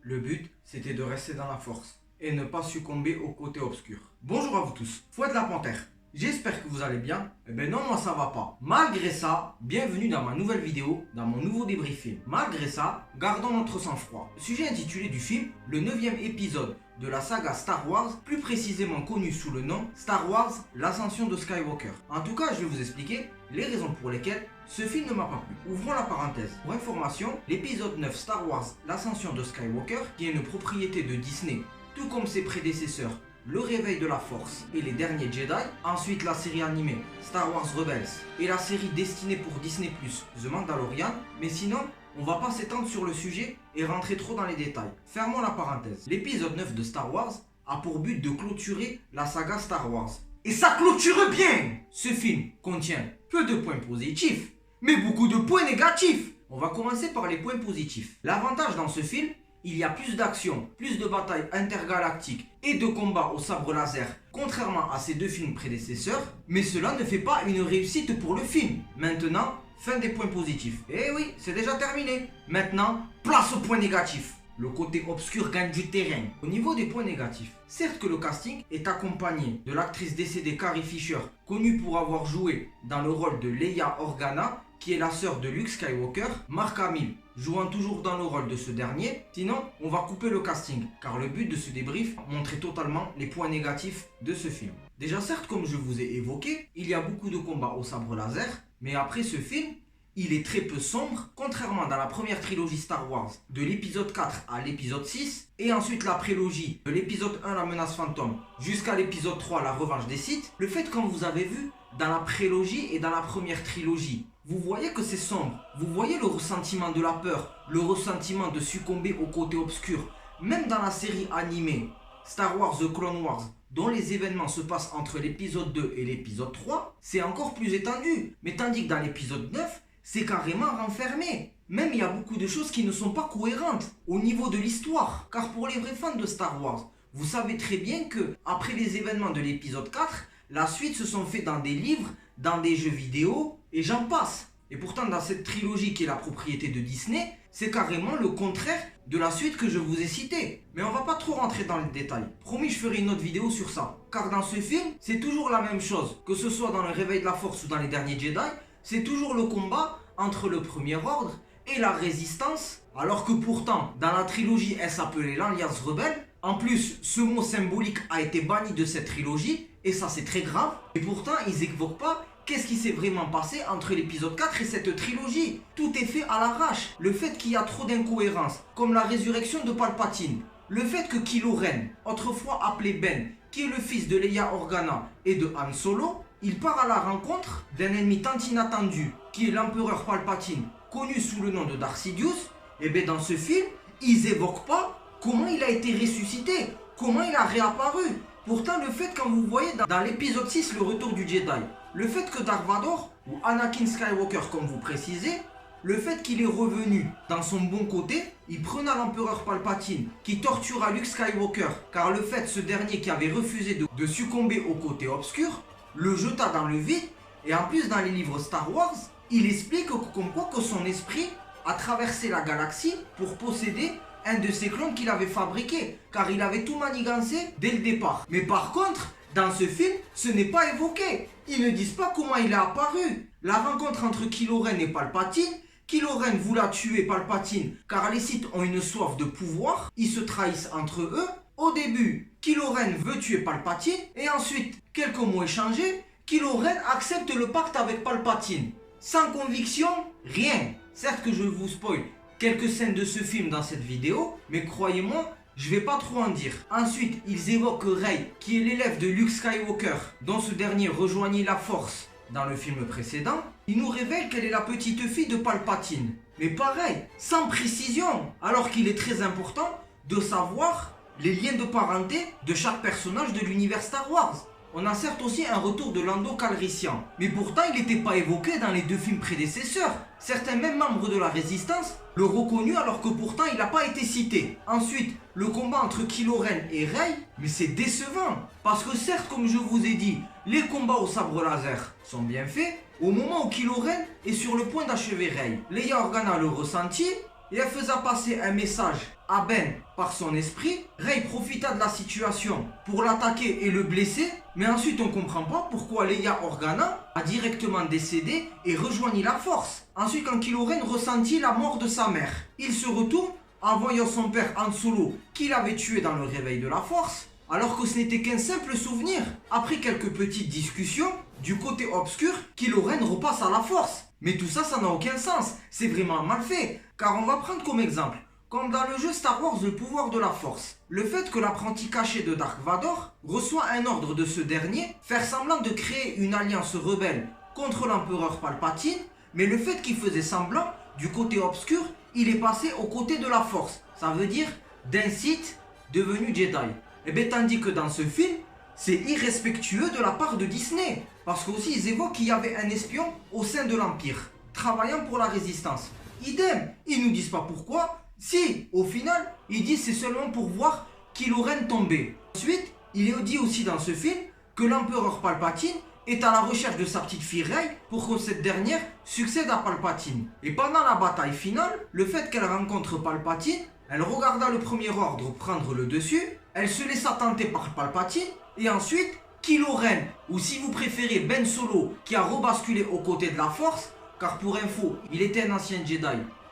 Le but, c'était de rester dans la force et ne pas succomber au côté obscur. Bonjour à vous tous, Fouad la Panthère. J'espère que vous allez bien. Eh ben non, moi ça va pas. Malgré ça, bienvenue dans ma nouvelle vidéo, dans mon nouveau débriefing. Malgré ça, gardons notre sang-froid. Le sujet intitulé du film, le 9e épisode de la saga Star Wars, plus précisément connu sous le nom Star Wars, l'ascension de Skywalker. En tout cas, je vais vous expliquer les raisons pour lesquelles ce film ne m'a pas plu. Ouvrons la parenthèse. Pour information, l'épisode 9 Star Wars, l'ascension de Skywalker, qui est une propriété de Disney, tout comme ses prédécesseurs, Le Réveil de la Force et Les Derniers Jedi, ensuite la série animée Star Wars Rebels et la série destinée pour Disney+, The Mandalorian, mais sinon, on va pas s'étendre sur le sujet et rentrer trop dans les détails. Fermons la parenthèse. L'épisode 9 de Star Wars a pour but de clôturer la saga Star Wars. Et ça clôture bien! Ce film contient peu de points positifs, mais beaucoup de points négatifs. On va commencer par les points positifs. L'avantage dans ce film, il y a plus d'action, plus de batailles intergalactiques et de combats au sabre laser, contrairement à ses deux films prédécesseurs, mais cela ne fait pas une réussite pour le film. Maintenant, fin des points positifs. Eh oui, c'est déjà terminé. Maintenant, place aux points négatifs. Le côté obscur gagne du terrain. Au niveau des points négatifs, certes que le casting est accompagné de l'actrice décédée Carrie Fisher, connue pour avoir joué dans le rôle de Leia Organa, qui est la sœur de Luke Skywalker, Mark Hamill jouant toujours dans le rôle de ce dernier. Sinon, on va couper le casting, car le but de ce débrief, montrer totalement les points négatifs de ce film. Déjà certes, comme je vous ai évoqué, il y a beaucoup de combats au sabre laser, mais après ce film, il est très peu sombre, contrairement dans la première trilogie Star Wars, de l'épisode 4 à l'épisode 6, et ensuite la prélogie de l'épisode 1 La Menace Fantôme jusqu'à l'épisode 3 La Revanche des Sith. Le fait, comme vous avez vu, dans la prélogie et dans la première trilogie, vous voyez que c'est sombre, vous voyez le ressentiment de la peur, le ressentiment de succomber au côté obscur. Même dans la série animée Star Wars The Clone Wars, dont les événements se passent entre l'épisode 2 et l'épisode 3, c'est encore plus étendu. Mais tandis que dans l'épisode 9, c'est carrément renfermé. Même il y a beaucoup de choses qui ne sont pas cohérentes au niveau de l'histoire. Car pour les vrais fans de Star Wars, vous savez très bien que après les événements de l'épisode 4, la suite se sont faits dans des livres, dans des jeux vidéo, et j'en passe. Et pourtant dans cette trilogie qui est la propriété de Disney, c'est carrément le contraire de la suite que je vous ai citée. Mais on va pas trop rentrer dans les détails. Promis, je ferai une autre vidéo sur ça. Car dans ce film, c'est toujours la même chose. Que ce soit dans Le Réveil de la Force ou dans Les Derniers Jedi, c'est toujours le combat entre le Premier Ordre et la Résistance. Alors que pourtant, dans la trilogie, elle s'appelait l'Alliance Rebelle. En plus, ce mot symbolique a été banni de cette trilogie. Et ça, c'est très grave. Et pourtant, ils évoquent pas qu'est-ce qui s'est vraiment passé entre l'épisode 4 et cette trilogie. Tout est fait à l'arrache. Le fait qu'il y a trop d'incohérences, comme la résurrection de Palpatine. Le fait que Kylo Ren, autrefois appelé Ben, qui est le fils de Leia Organa et de Han Solo, il part à la rencontre d'un ennemi tant inattendu, qui est l'empereur Palpatine, connu sous le nom de Darth Sidious. Et bien dans ce film, ils évoquent pas comment il a été ressuscité, comment il a réapparu. Pourtant, le fait, quand vous voyez dans l'épisode 6, le retour du Jedi, le fait que Dark Vador, ou Anakin Skywalker comme vous précisez, le fait qu'il est revenu dans son bon côté, il prenait l'empereur Palpatine, qui tortura Luke Skywalker, car le fait, ce dernier qui avait refusé de succomber au côté obscur, le jeta dans le vide. Et en plus, dans les livres Star Wars, il explique comme quoi que son esprit a traversé la galaxie pour posséder un de ses clones qu'il avait fabriqué, car il avait tout manigancé dès le départ. Mais par contre, dans ce film, ce n'est pas évoqué. Ils ne disent pas comment il est apparu. La rencontre entre Kylo Ren et Palpatine, Kylo Ren voulait tuer Palpatine, car les Sith ont une soif de pouvoir, ils se trahissent entre eux. Au début, Kylo Ren veut tuer Palpatine, et ensuite, quelques mots échangés, Kylo Ren accepte le pacte avec Palpatine. Sans conviction, rien. Certes que je vous spoil quelques scènes de ce film dans cette vidéo, mais croyez-moi, je vais pas trop en dire. Ensuite, ils évoquent Rey, qui est l'élève de Luke Skywalker, dont ce dernier rejoignit la Force dans le film précédent. Ils nous révèlent qu'elle est la petite fille de Palpatine. Mais pareil, sans précision, alors qu'il est très important de savoir les liens de parenté de chaque personnage de l'univers Star Wars. On a certes aussi un retour de Lando Calrissian, mais pourtant il n'était pas évoqué dans les deux films prédécesseurs. Certains même membres de la Résistance le reconnus alors que pourtant il n'a pas été cité. Ensuite, le combat entre Kylo Ren et Rey, mais c'est décevant. Parce que certes, comme je vous ai dit, les combats au sabre laser sont bien faits. Au moment où Kylo Ren est sur le point d'achever Rey, Leia Organa le ressentit, et elle faisait passer un message à Ben par son esprit. Rey profita de la situation pour l'attaquer et le blesser, mais ensuite on comprend pas pourquoi Leia Organa a directement décédé et rejoignit la Force. Ensuite, quand Kylo Ren ressentit la mort de sa mère, il se retourne en voyant son père Han Solo qu'il avait tué dans le réveil de la Force, alors que ce n'était qu'un simple souvenir. Après quelques petites discussions, du côté obscur, Kylo Ren repasse à la Force. Mais tout ça, ça n'a aucun sens. C'est vraiment mal fait. Car on va prendre comme exemple, comme dans le jeu Star Wars Le pouvoir de la Force, le fait que l'apprenti caché de Dark Vador reçoit un ordre de ce dernier, faire semblant de créer une alliance rebelle contre l'empereur Palpatine, mais le fait qu'il faisait semblant, du côté obscur, il est passé aux côtés de la Force. Ça veut dire d'un Sith devenu Jedi. Et bien tandis que dans ce film, c'est irrespectueux de la part de Disney. Parce qu'aussi ils évoquent qu'il y avait un espion au sein de l'Empire, travaillant pour la résistance. Idem, ils nous disent pas pourquoi. Si, au final, ils disent c'est seulement pour voir Kylo Ren tomber. Ensuite, il est dit aussi dans ce film que l'empereur Palpatine est à la recherche de sa petite fille Rey pour que cette dernière succède à Palpatine. Et pendant la bataille finale, le fait qu'elle rencontre Palpatine, elle regarda le premier ordre prendre le dessus, elle se laissa tenter par Palpatine, et ensuite, Kylo Ren, ou si vous préférez Ben Solo, qui a rebasculé aux côtés de la Force, car pour info, il était un ancien Jedi,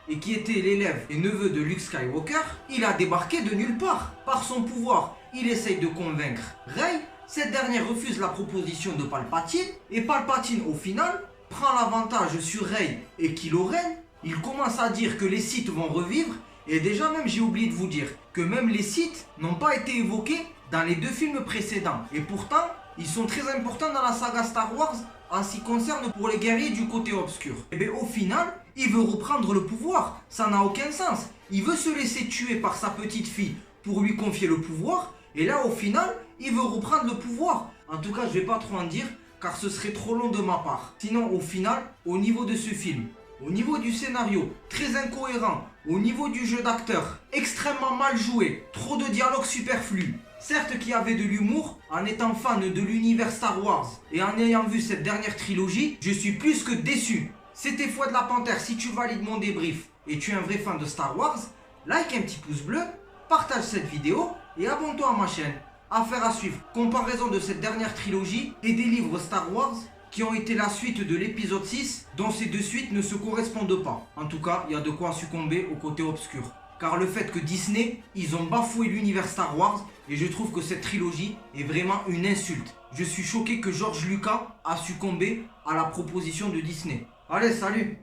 et qui était l'élève et neveu de Luke Skywalker, il a débarqué de nulle part. Par son pouvoir, il essaye de convaincre Rey. Cette dernière refuse la proposition de Palpatine, et Palpatine au final prend l'avantage sur Rey et Kylo Ren. Il commence à dire que les Sith vont revivre, et déjà même j'ai oublié de vous dire que même les Sith n'ont pas été évoqués dans les deux films précédents, et pourtant ils sont très importants dans la saga Star Wars en ce qui concerne pour les guerriers du côté obscur. Et bien au final, il veut reprendre le pouvoir, ça n'a aucun sens. Il veut se laisser tuer par sa petite fille pour lui confier le pouvoir, et là au final, il veut reprendre le pouvoir. En tout cas, je vais pas trop en dire, car ce serait trop long de ma part. Sinon, au final, au niveau de ce film, au niveau du scénario, très incohérent, au niveau du jeu d'acteur, extrêmement mal joué, trop de dialogues superflus. Certes qu'il y avait de l'humour, en étant fan de l'univers Star Wars et en ayant vu cette dernière trilogie, je suis plus que déçu. C'était Fouad la Panthère. Si tu valides mon débrief et tu es un vrai fan de Star Wars, like un petit pouce bleu, partage cette vidéo et abonne-toi à ma chaîne. Affaire à suivre, comparaison de cette dernière trilogie et des livres Star Wars qui ont été la suite de l'épisode 6, dont ces deux suites ne se correspondent pas. En tout cas, il y a de quoi succomber au côté obscur. Car le fait que Disney, ils ont bafoué l'univers Star Wars, et je trouve que cette trilogie est vraiment une insulte. Je suis choqué que George Lucas a succombé à la proposition de Disney. Allez, salut!